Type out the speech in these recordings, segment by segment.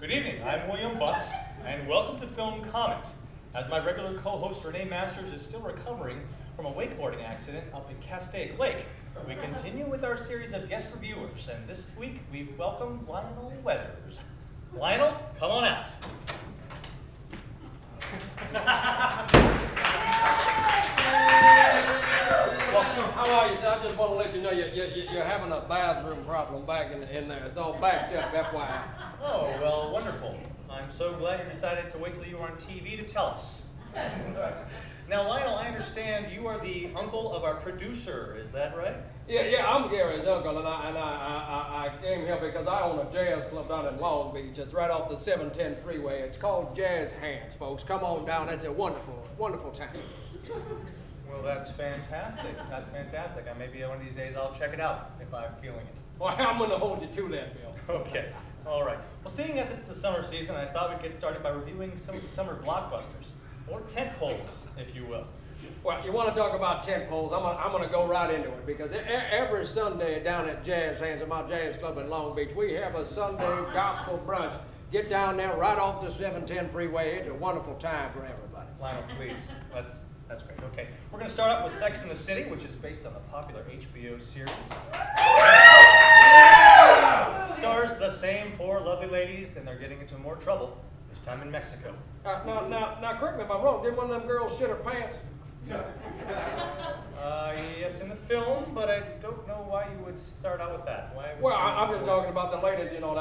Good evening, I'm William Bucks, and welcome to Film Comment. As my regular co-host Renee Masters is still recovering from a wakeboarding accident up at Castaic Lake, we continue with our series of guest reviewers, and this week we welcome Lionel Weathers. Lionel, come on out. How are you, sir? I just want to let you know you're having a bathroom problem back in there. It's all backed up, FYI. Oh, well, wonderful. I'm so glad you decided to wait till you were on TV to tell us. Now, Lionel, I understand you are the uncle of our producer, is that right? Yeah, I'm Gary's uncle, and I came here because I own a jazz club down in Long Beach. It's right off the 710 freeway. It's called Jazz Hands, folks. Come on down. It's a wonderful, wonderful time. Well, that's fantastic. That's fantastic. Maybe one of these days I'll check it out if I'm feeling it. Well, I'm going to hold you to that, Bill. Okay. All right. Well, seeing as it's the summer season, I thought we'd get started by reviewing some of the summer blockbusters, or tent poles, if you will. Well, you want to talk about tent poles? I'm going to go right into it because every Sunday down at Jazz Hands at my jazz club in Long Beach, we have a Sunday gospel brunch. Get down there right off the 710 freeway. It's a wonderful time for everybody. Lionel, please. That's great. Okay. We're going to start out with Sex and the City, which is based on the popular HBO series. Stars the same four lovely ladies, and they're getting into more trouble, this time in Mexico. Now, correct me if I'm wrong. Did one of them girls shit her pants? Yes, in the film, but I don't know why you would start out with that. I'm just talking about the ladies, you know,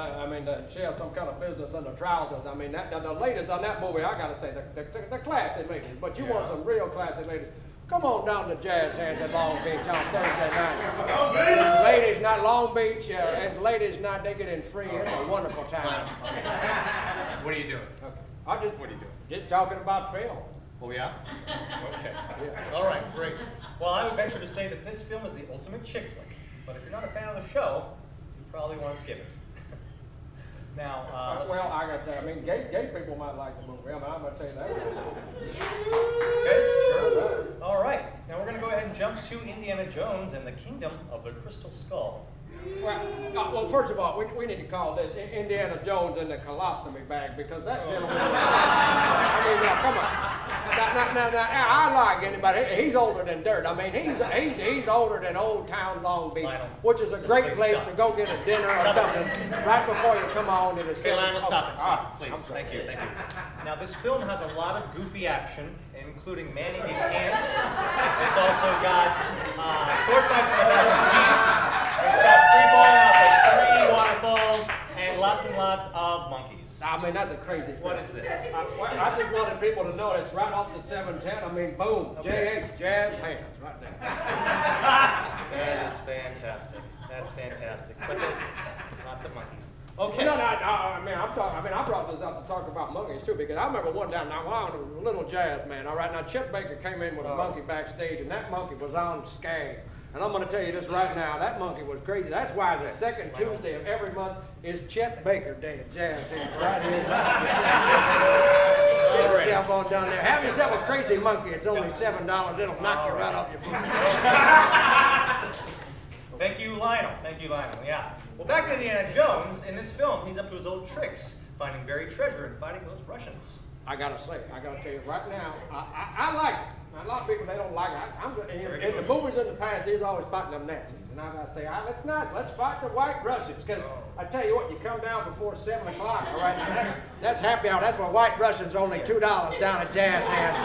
she has some kind of business under trousers. I mean, the ladies on that movie, I gotta say, they're classy ladies, but you want some real classy ladies. Come on down to Jazz Hands at Long Beach on Thursday night. Ladies night, Long Beach, and ladies night, they get in free. It's a wonderful time. What are you doing? Okay. What are you doing? Just talking about film. Oh, yeah? Okay. Yeah. All right, great. Well, I would venture to say that this film is the ultimate chick flick, but if you're not a fan of the show, you probably want to skip it. Now, gay people might like the movie. I'm going to tell you that. Okay, sure. All right. Now we're going to go ahead and jump to Indiana Jones and the Kingdom of the Crystal Skull. Well, first of all, we need to call this Indiana Jones in the colostomy bag because that gentleman. Come on. Now, I like anybody. He's older than dirt. I mean, he's older than Old Town Long Beach, which is a great place to go get a dinner or something right before you come on to the city. Lionel, stop it. Stop, please. Thank you. Now, this film has a lot of goofy action, including man-eating ants. It's also got sword fights in the back of jeeps. It's got free falling off of 3 waterfalls and lots of monkeys. I mean, that's a crazy film. What is this? I just wanted people to know it's right off the 710. I mean, boom, okay. JH, Jazz Hands, right there. That is fantastic. That's fantastic. But then, lots of monkeys. Okay. I brought this up to talk about monkeys too, because I remember one time, when I was a little jazz man, all right, now Chip Baker came in with a monkey backstage, and that monkey was on Skag. And I'm going to tell you this right now, that monkey was crazy. That's why the second Tuesday of every month is Chet Baker Day at Jazz Hands, right here. Get yourself on down there. Have yourself a crazy monkey. It's only $7. It'll knock you right off your boots. Thank you, Lionel. Yeah. Well, back to Indiana Jones. In this film, he's up to his old tricks, finding buried treasure and fighting those Russians. I got to tell you right now, I like it. Now, a lot of people, they don't like it. In the movies in the past, he's always fighting them Nazis. And I got to say, let's fight the white Russians. Because I tell you what, you come down before 7 o'clock, all right? That's happy hour. That's why white Russians only $2 down at Jazz Hands.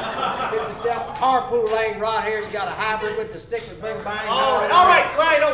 Get yourself a carpool lane right here. You got a hybrid with the stick with big binding. All right, Lionel,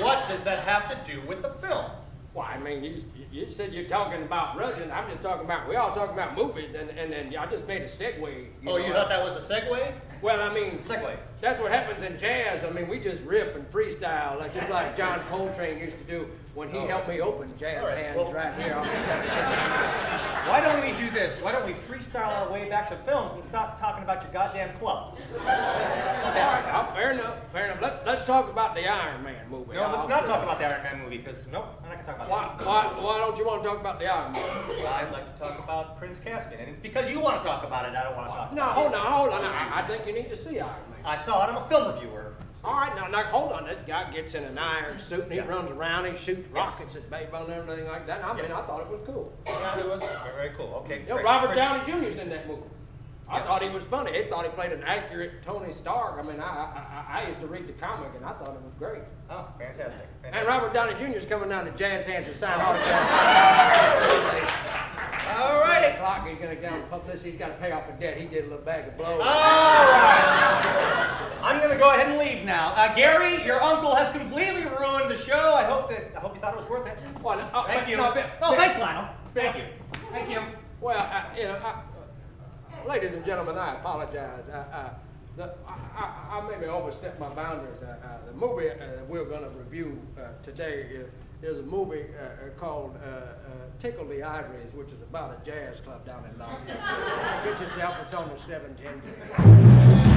what does that have to do with the film? Well, I mean, you said you're talking about Russians. I'm just talking about, we all talking about movies, and then I just made a segue. You thought that was a segue? Well, I mean, segue. That's what happens in jazz. I mean, we just riff and freestyle, just like John Coltrane used to do when he helped me open Jazz Hands right here on the 17th. Why don't we do this? Why don't we freestyle our way back to films and stop talking about your goddamn club? All right, Fair enough, fair enough. Let's talk about the Iron Man movie. No, let's not talk about the Iron Man movie, because, nope, I'm not gonna talk about that. Why don't you want to talk about the Iron Man? Well, I'd like to talk about Prince Caspian, and it's because you want to talk about it, I don't want to talk No, about it. hold on. I think you need to see Iron Man. I saw it, I'm a film reviewer. All right, now hold on. This guy gets in an iron suit and he Yeah. runs around, he shoots rockets at people and everything like that. I mean, I thought it was cool. Yeah, it was very, very cool, okay. You know, great, Robert great. Downey Jr.'s in that movie. I Yeah. thought he was funny. I thought he played an accurate Tony Stark. I mean, I used to read the comic and I thought it was great. Oh, fantastic. And Robert Downey Jr.'s coming down to Jazz Hands to sign autographs. All righty. Clock, he's gonna down publicity. He's got to pay off a debt. He did a little bag of blows. All right. I'm gonna go ahead and leave now. Gary, your uncle has completely ruined the show. I hope you thought it was worth it. Well, Thank you. no, Thanks, Lionel. Thank you. Thank you. Well, ladies and gentlemen, I apologize. I maybe overstepped my boundaries. The movie we're going to review today is a movie called Tickle the Ivories, which is about a jazz club down in London. Get yourself, it's on the 710.